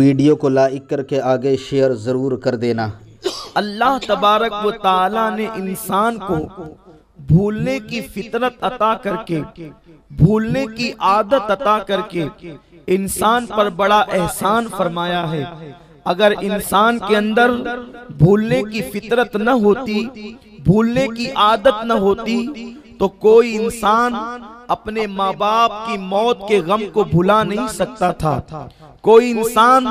Video کو like کر کے آگے شیئر ضرور کر دینا۔ اللہ تبارک و تعالی نے انسان کو بھولنے کی فطرت عطا کر کے، بھولنے کی عادت عطا کر کے انسان پر بڑا احسان فرمایا ہے۔ اگر انسان کے اندر بھولنے کی فطرت نہ ہوتی، بھولنے کی عادت نہ ہوتی، تو کوئی انسان اپنے ماں باپ کی موت کے غم کو بھلا نہیں سکتا تھا، کوئی انسان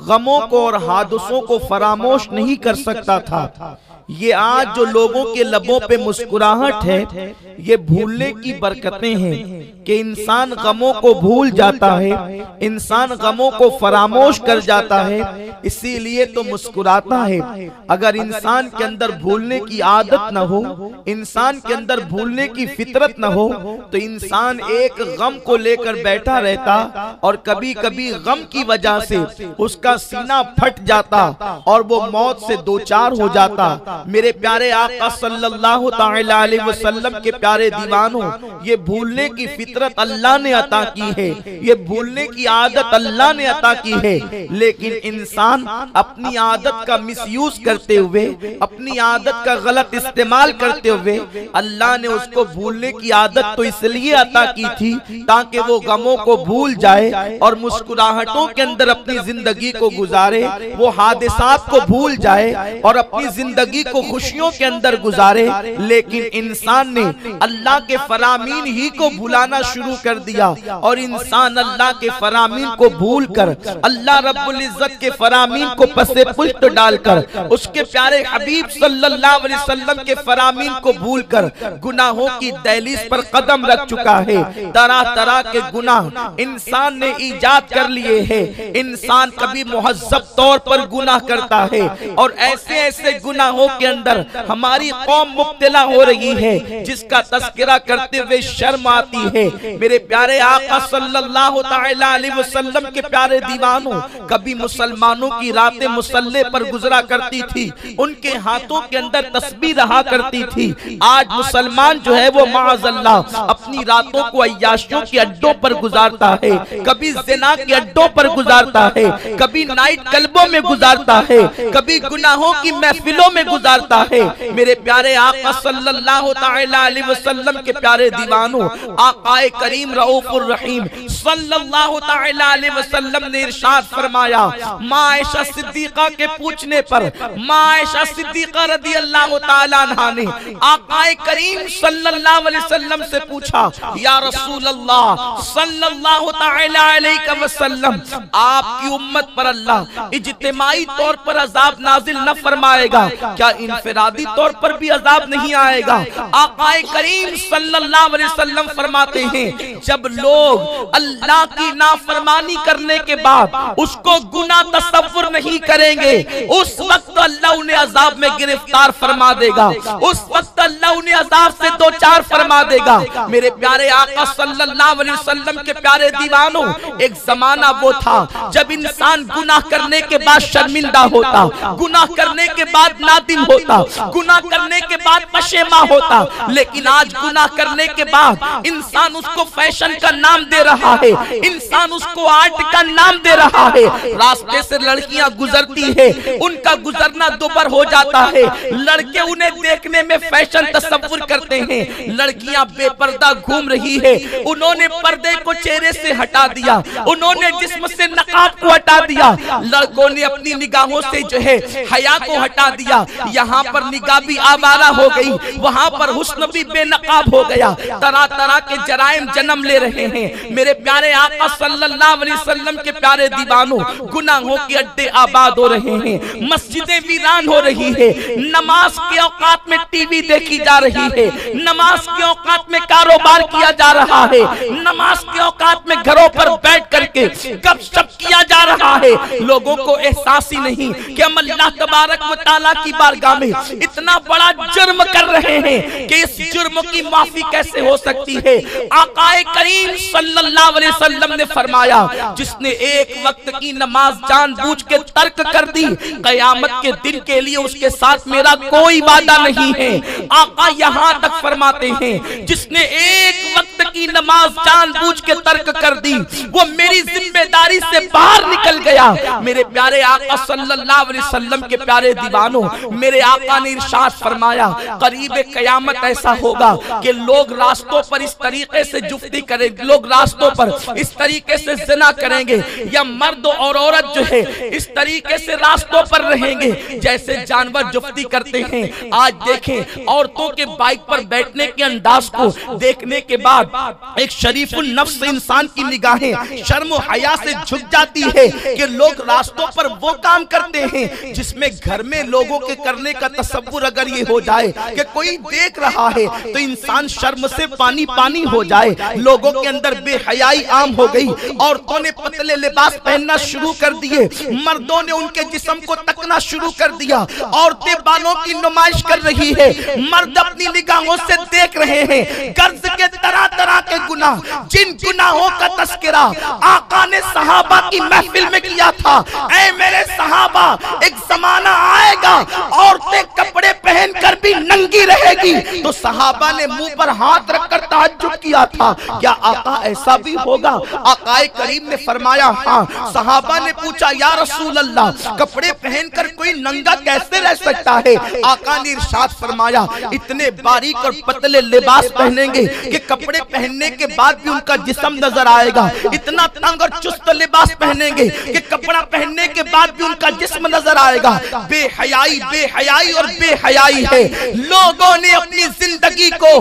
غموں کو اور حادثوں کو فراموش نہیں کر سکتا تھا۔ یہ آج جو لوگوں کے لبوں پہ مسکراہٹ ہے، یہ بھولنے کی برکتیں ہیں کہ انسان غموں کو بھول جاتا ہے، انسان غموں کو فراموش کر جاتا ہے، اسی لیے تو مسکراتا ہے۔ اگر انسان کے اندر بھولنے کی عادت نہ ہو، انسان کے اندر بھولنے کی فطرت نہ ہو، تو انسان ایک غم کو لے کر بیٹھا رہتا اور کبھی کبھی غم کی وجہ سے اس کا سینہ پھٹ جاتا اور وہ موت سے دوچار ہو جاتا۔ میرے پیارے آقا صلی اللہ تعالی علیہ وسلم کے پیارے دیوانوں، یہ بھولنے کی فطرت اللہ نے عطا کی ہے، یہ بھولنے کی عادت اللہ نے عطا کی ہے، لیکن انسان اپنی عادت کا مس یوز کرتے ہوئے، اپنی عادت کا غلط استعمال کرتے ہوئے، اللہ نے اس کو بھولنے کی عادت تو اس لیے عطا کی تھی تاکہ وہ غموں کو بھول جائے اور مسکراہٹوں کے اندر اپنی زندگی کو گزارے، وہ حادثات کو بھول جائے اور اپنی زندگی کو خوشیوں کے اندر گزارے۔ لیکن انسان نے اللہ کے فرامین ہی کو بھولانا شروع کر دیا، اور انسان اللہ کے فرامین کو بھول کر، اللہ رب العزت کے فرامین کو پس پشت ڈال کر، اس کے پیارے حبیب صلی اللہ علیہ وسلم کے فرامین کو بھول کر گناہوں کی دہلیز پر قدم رکھ چکا ہے۔ طرح طرح کے گناہ انسان نے ایجاد کر لیے ہیں۔ انسان کبھی مہذب طور پر گناہ کرتا ہے، اور ایسے ایسے گناہوں کے اندر ہماری قوم مبتلا ہو رہی ہے جس کا تذکرہ کرتے ہوئے شرم آتی ہے۔ میرے پیارے آقا صلی اللہ تعالی علیہ وسلم کے پیارے دیوانوں، کبھی مسلمانوں کی راتیں مصلی پر گزرا کرتی تھی، ان کے ہاتھوں کے اندر تسبیح رہا کرتی تھی۔ آج مسلمان جو ہے وہ معاذ اللہ اپنی راتوں کو عیاشیوں کے اڈوں پر گزارتا ہے، کبھی زنا کے اڈوں پر گزارتا ہے، کبھی نائٹ کلبوں میں گزارتا ہے، کبھی گناہوں کی محفلوں میں گزارتا ہے۔ میرے پیارے آقا صلی اللہ تعالی علیہ وسلم کے پیارے دیوانوں، آقا کریم رؤوف الرحیم صلی اللہ تعالی علیہ وسلم نے ارشاد فرمایا، ماں عائشہ صدیقہ کے پوچھنے پر ماں عائشہ صدیقہ رضی اللہ تعالی عنہ نے آقا کریم صلی اللہ علیہ وسلم سے پوچھا، یا رسول اللہ صلی اللہ تعالی علیہ وسلم، آپ کی امت پر اللہ اجتماعی طور پر عذاب نازل نہ فرمائے گا، کیا انفرادی طور پر بھی عذاب نہیں آئے گا؟ آقا کریم صلی اللہ علیہ وسلم فرماتے ہیں، جب لوگ اللہ کی نافرمانی کرنے کے بعد اس کو گناہ تصور نہیں کریں گے، اس وقت اللہ انہیں عذاب میں گرفتار فرما دے گا، اس وقت اللہ انہیں عذاب سے دوچار فرما دے گا۔ میرے پیارے آقا صلی اللہ علیہ وسلم کے پیارے دیوانوں، ایک زمانہ وہ تھا جب انسان گناہ کرنے کے بعد شرمندہ ہوتا، گناہ کرنے کے بعد نادم ہوتا، گناہ کرنے کے بعد پشیماں ہوتا، لیکن آج گناہ کرنے کے بعد انسان اس کو فیشن کا نام دے رہا ہے، انسان اس کو آرٹ کا نام دے رہا ہے۔ راستے سے لڑکیاں گزرتی ہیں، ان کا گزرنا دوبر ہو جاتا ہے، لڑکے انہیں دیکھنے میں فیشن تصور کرتے ہیں، لڑکیاں بے پردہ گھوم رہی ہے، انہوں نے پردے کو چہرے سے ہٹا دیا، انہوں نے جسم سے نقاب کو ہٹا دیا، لڑکوں نے اپنی نگاہوں سے جو ہے حیا کو ہٹا دیا، یہاں پر نگاہ بھی آوارہ ہو گئی، وہاں پر حسن بھی بے نقاب ہو گیا، طرح طرح کے جرائم جنم لے رہے ہیں۔ میرے پیارے آقا صلی اللہ علیہ وسلم کے پیارے دیوانوں، گناہوں کے اڈے آباد ہو رہے ہیں، مسجدیں ویران ہو رہی ہے، نماز کے اوقات میں ٹی وی دیکھی جا رہی ہے، نماز کے اوقات میں کاروبار کیا جا رہا ہے، نماز کے اوقات میں گھروں پر بیٹھ کر کے گپ شپ کیا جا رہا ہے۔ لوگوں کو احساس ہی نہیں کہ ہم اللہ تبارک و تعالیٰ کی بارگاہ میں اتنا بڑا جرم کر رہے ہیں کہ اس جرم کی معافی کیسے ہو سکتی ہے۔ آقا کریم صلی اللہ علیہ وسلم نے فرمایا، جس نے ایک وقت کی نماز جان بوجھ کے ترک کر دی، قیامت کے دن کے لیے اس کے ساتھ میرا کوئی وعدہ نہیں ہے۔ آقا یہاں تک فرماتے ہیں، جس نے ایک وقت کی نماز جان بوجھ کے ترک کر دی، وہ میری ذمہ داری سے باہر نکل گیا۔ میرے پیارے آقا صلی اللہ علیہ وسلم کے پیارے دیوانوں، میرے آقا نے ارشاد فرمایا قریب قیامت ایسا ہوگا کہ لوگ راستوں پر اس طریقے سے جفتی کریں گے، لوگ راستوں پر اس طریقے سے زنا کریں گے، یا مرد اور عورت جو ہے اس طریقے سے راستوں پر رہیں گے جیسے جانور جفتی کرتے ہیں۔ آج دیکھیں عورتوں کے بائک پر بیٹھنے کے انداز کو دیکھنے کے بعد ایک شریف النفس انسان کی نگاہیں شرم و حیا سے جھک جاتی ہے کہ لوگ راستوں پر وہ کام کرتے ہیں جس میں گھر میں لوگوں کے کرنے کا تصور اگر یہ ہو جائے کہ کوئی دیکھ رہا ہے تو انسان شرم سے پانی پانی ہو جائے۔ لوگوں کے اندر بے حیائی عام ہو گئی، عورتوں نے پتلے لباس پہننا شروع کر دیے، مردوں نے ان کے جسم کو تکنا شروع کر دیا، عورتیں بالوں کی نمائش کر رہی ہے، مرد اپنی نگاہوں سے دیکھ رہے ہیں غرض کے طرح طرح کے گناہ، جن گناہوں کا تذکرہ آقا نے صحابہ کی محفل میں کیا تھا۔ اے میرے صحابہ، ایک زمانہ آئے گا عورتیں کپڑے پہن کر بھی ننگی رہے گی، تو صحابہ نے منہ پر ہاتھ رکھ کر تعجب کیا تھا کیا آقا ایسا بھی ہوگا؟ آقا کریم نے فرمایا ہاں۔ صحابہ نے پوچھا یا رسول اللہ کپڑے پہن کر کوئی ننگا کیسے رہ سکتا ہے؟ آقا نے ارشاد فرمایا اتنے باریک اور پتلے لباس پہنیں گے کہ کپڑے پہننے کے بعد بھی ان کا جسم نظر آئے گا، اتنا تنگ اور چست لباس پہنیں گے کہ کپڑا پہننے کے بعد بھی ان کا جسم نظر آئے گا۔ بے حیائی بے حیائی اور بے حیائی ہے۔ لوگوں نے اپنی زندگی کو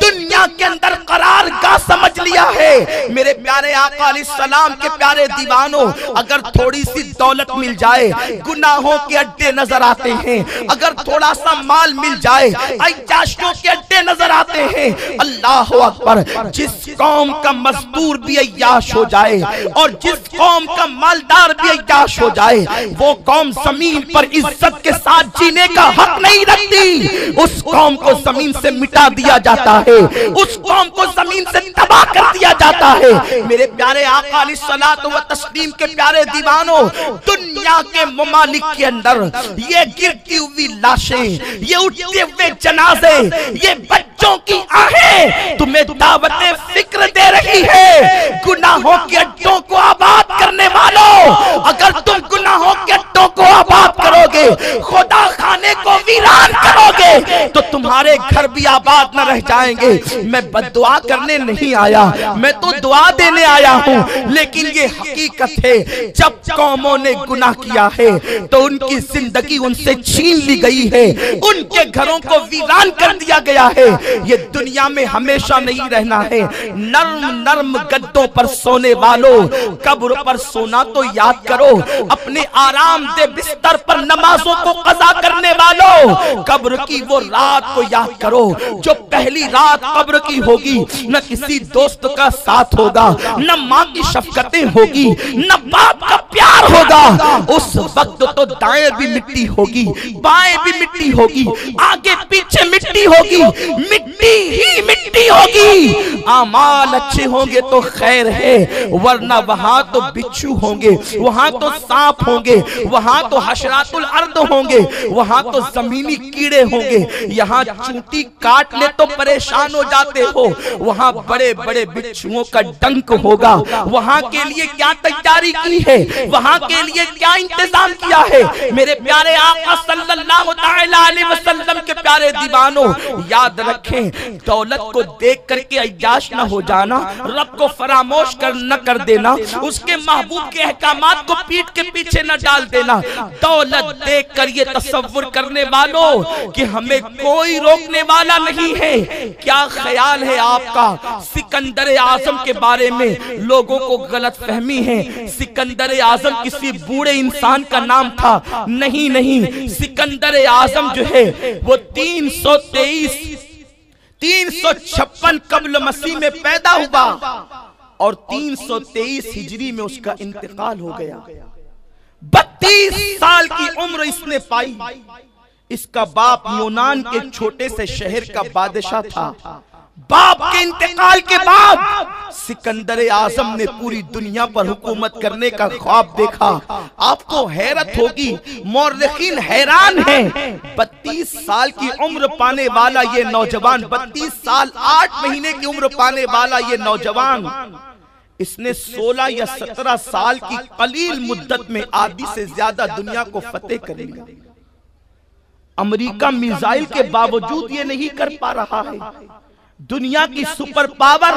دنیا کے اندر قرار گاہ سمجھ لیا ہے۔ میرے پیارے آقا علیہ السلام کے پیارے دیوانوں، اگر تھوڑی سی دولت مل جائے گناہوں کے اڈے نظر آتے ہیں، اگر تھوڑا سا مال مل جائے عیاشیوں کے اڈے نظر آتے ہیں۔ اللہ اکبر، جس قوم کا مزدور بھی عیاش ہو جائے اور جس قوم کا مالدار بھی عیاش ہو جائے، وہ قوم زمین پر عزت کے ساتھ جینے کا حق نہیں رکھتی۔ اس قوم کو زمین سے مٹا دیا جاتا ہے، اس قوم کو زمین سے تباہ کر دیا جاتا ہے۔ میرے پیارے آقا علیہ الصلوۃ والتسلیم کے پیارے دیوانوں، دنیا کے ممالک کے اندر یہ گرتی ہوئی لاشیں، یہ اٹھتے ہوئے جنازے، یہ بچوں کی آہیں تمہیں دعوت فکر دے رہی ہے۔ گناہوں کے اڈوں کو آباد کرنے والوں، اگر تم گناہوں کے اڈوں کو آباد کرو گے، خدا خانے کو ویران کرو گے، تو تمہارے گھر بھی آباد نہ رہ جائیں گے۔ میں بد دعا کرنے نہیں آیا، میں تو دعا دینے آیا ہوں، لیکن یہ حقیقت ہے جب قوموں نے گناہ کیا ہے تو ان کی زندگی ان سے چھین لی گئی ہے، ان کے گھروں کو ویران کر دیا گیا ہے۔ یہ دنیا میں ہمیشہ نہیں رہنا ہے۔ نرم نرم گدوں پر سونے والوں، قبر پر سونا تو یاد کرو، اپنے آرام دہ بستر پر نمازوں کو قضا کرنے والوں، قبر کی وہ رات کو یاد کرو جو پہلی رات قبر کی ہوگی، نہ کسی دوست کا ساتھ ہوگا، نہ ماں کی شفقتیں ہوگی، نہ باپ کا پیار ہوگا۔ اس وقت تو دائیں بھی مٹی ہوگی، بائیں بھی مٹی ہوگی، آگے پیچھے مٹی ہوگی، مٹی ہی مٹی ہوگی۔ اعمال اچھے ہوں گے تو خیر ہے، ورنہ وہاں تو بچھو ہوں گے، وہاں تو سانپ ہوں گے، وہاں تو حشرات الارض ہوں گے، وہاں تو زمینی کیڑے ہوں گے۔ یہاں چونٹی کاٹ لے تو پریشان ہو جاتے ہو، وہاں بڑے بڑے بچھوؤں کا ڈنک ہوگا۔ وہاں کے لیے کیا تیاری کی ہے، وہاں کے لیے کیا انتظام کیا ہے؟ میرے پیارے آقا صلی اللہ علیہ وسلم کے پیارے دیوانوں، یاد رکھیں دولت کو دیکھ کر کے عیاش نہ ہو جانا، رب کو فراموش نہ کر دینا، اس کے محبوب کے احکامات کو پیٹ کے پیچھے نہ ڈال دینا۔ دولت دیکھ کر یہ تصور کرنے والوں کہ ہمیں کوئی روکنے والا نہیں ہے۔ کیا خیال ہے آپ کا سکندر اعظم کے بارے میں؟ لوگوں کو غلط فہمی ہے، سکندر اعظم کسی بوڑھے انسان کا نام تھا، نہیں نہیں، سکندر اعظم جو ہے وہ 356 قبل مسیح میں پیدا ہوا اور 323 ہجری میں اس کا انتقال ہو گیا۔ 32 سال کی عمر اس نے پائی۔ اس کا باپ یونان کے چھوٹے سے شہر کا بادشاہ تھا، باپ کے انتقال کے بعد سکندر اعظم نے پوری دنیا پر حکومت کرنے کا خواب دیکھا. آپ کو حیرت ہوگی، مورخین حیران ہیں. 32 سال کی عمر پانے والا یہ نوجوان، 32 سال 8 مہینے کی عمر پانے والا یہ نوجوان، اس نے 16 یا 17 سال کی قلیل مدت میں آدھی سے زیادہ دنیا کو فتح کر لیا. امریکہ میزائل کے باوجود یہ نہیں کر پا رہا ہے. دنیا کی سپر پاور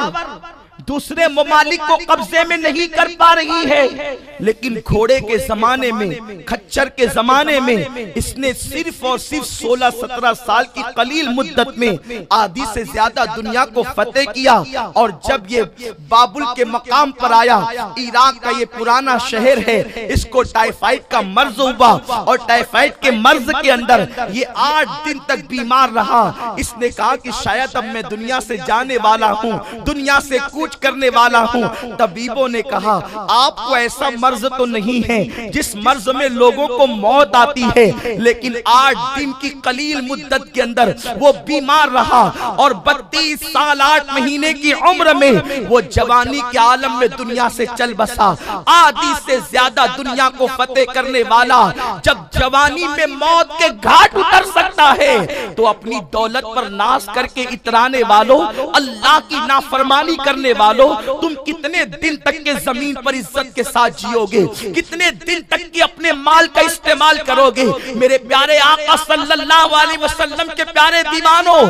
دوسرے ممالک کو قبضے میں نہیں کر پا رہی ہے، لیکن گھوڑے کے زمانے میں، کھچر کے زمانے میں اس نے صرف اور صرف 16-17 سال کی قلیل مدت میں آدھی سے زیادہ دنیا کو فتح کیا. اور جب یہ بابل کے مقام پر آیا، عراق کا یہ پرانا شہر ہے، اس کو ٹائیفائڈ کا مرض ہوا اور ٹائیفائڈ کے مرض کے اندر یہ 8 دن تک بیمار رہا. اس نے کہا کہ شاید اب میں دنیا سے جانے والا ہوں، دنیا سے کوچ کرنے والا ہوں. طبیبوں نے کہا آپ کو ایسا مرض تو نہیں ہے جس مرض میں لوگوں کو موت آتی ہے، لیکن 8 دن کی قلیل مدت کے اندر وہ بیمار رہا اور 32 سال 8 مہینے کی عمر میں وہ جوانی کے عالم میں دنیا سے چل بسا. آدھی سے زیادہ دنیا کو فتح کرنے والا جب جوانی میں موت کے گھاٹ اتر سکتا ہے تو اپنی دولت پر ناز کر کے اترانے والوں، اللہ کی نافرمانی کرنے والوں، تم کتنے دن تک کے زمین پر عزت کے ساتھ جیو گے؟ کتنے دن تک کے اپنے مال کا استعمال کرو گے؟ میرے پیارے آقا صلی اللہ علیہ وسلم کے پیارے دیوانوں،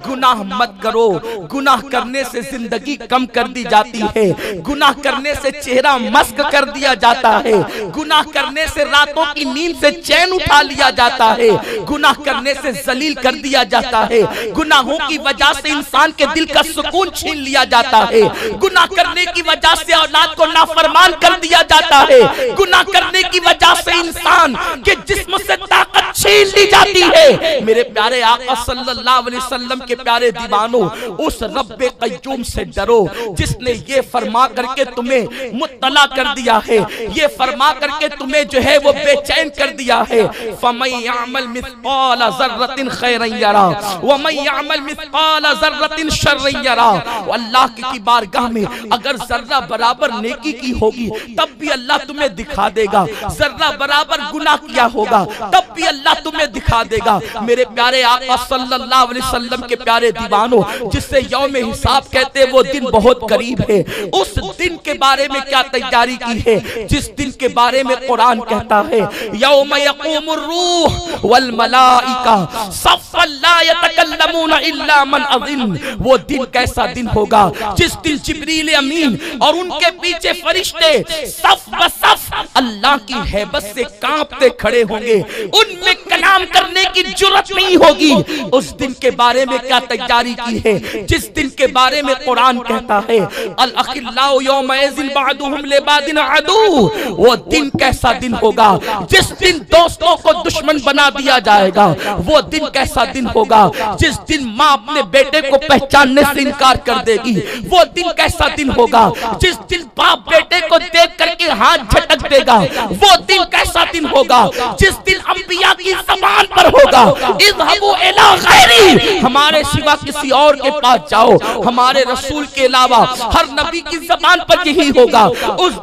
گناہ مت کرو. گناہ کرنے سے زندگی کم کر دی جاتی ہے، گناہ کرنے سے چہرہ مسک کر دیا جاتا ہے، گناہ کرنے سے راتوں کی نیند سے چین اٹھا لیا جاتا ہے، گناہ کرنے سے ذلیل کر دیا جاتا ہے، گناہوں کی وجہ سے انسان کے دل کا سکون چھین لیا جاتا ہے، گناہ کرنے کی وجہ سے اولاد کو نافرمان کر دیا جاتا ہے، گناہ کرنے کی وجہ سے انسان کے جسم سے طاقت چھین لی جاتی ہے. میرے پیارے آقا صلی اللہ علیہ وسلم کے پیارے دیوانوں، اس رب قیوم سے ڈرو جس نے یہ فرما کر کے تمہیں مطلع کر دیا ہے، یہ فرما کر کے تمہیں جو ہے وہ بے چین کر دیا ہے. فَمَن يَعْمَلْ مِثْقَالَ ذَرَّةٍ خَيْرًا يَرَهُ وَمَن يَعْمَلْ مِثْقَالَ ذَرَّةٍ شَرًّا يَرَهُ. اللہ کی بارگاہ میں اگر ذرہ برابر نیکی کی ہوگی تب بھی اللہ تمہیں دکھا دے گا، ذرہ برابر گناہ کیا ہوگا تب بھی اللہ تمہیں دکھا دے گا. میرے پیارے آقا صلی اللہ علیہ وسلم کے پیارے دیوانوں، جس سے یوم حساب کہتے وہ دن بہت قریب ہے، اس دن کے بارے میں کیا تیاری کی ہے؟ جس دن کے بارے میں قرآن کہتا ہے یوم یقوم الروح والملائکہ صفا لا یتکلمون الا من اذن. وہ دن کیسا دن ہوگا جس دن جبریل امین اور ان کے پیچھے فرشتے صف بصف اللہ کی ہیبت سے کانپتے کھڑے ہوں گے، ان میں کلام کرنے کی جرات نہیں ہوگی. اس دن کے بارے میں کیا تیاری کی ہے؟ جس دن کے بارے میں قرآن کہتا ہے الاخلاء یومئذ بعضهم لبعض عدو. وہ دن کیسا دن ہوگا جس دن دوستوں کو دشمن بنا دیا جائے گا. وہ دن کیسا دن ہوگا جس دن ماں اپنے بیٹے کو پہچاننے سے انکار کر دے گی. وہ دن کیسا دن ہوگا جس دن باپ بیٹے کو دیکھ کر کے ہاتھ جھٹک دے گا. وہ دن کیسا دن ہوگا جس دن انبیاء کی زبان پر ہوگا اذهبوا الى غیری، ہمارے سوا کسی اور کے پاس جاؤ، ہمارے رسول کے علاوہ ہر نبی کی زبان پر یہی ہوگا. اس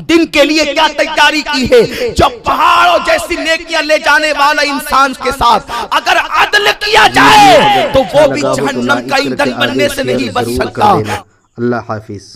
دن کے لیے کیا تیاری کی ہے؟ جو پہاڑوں جیسی نیکیاں لے جانے والا انسان کے ساتھ اگر عدل کیا جائے تو وہ بھی جہنم کا ایندھن بننے سے نہیں بچ سکتا. اللہ حافظ.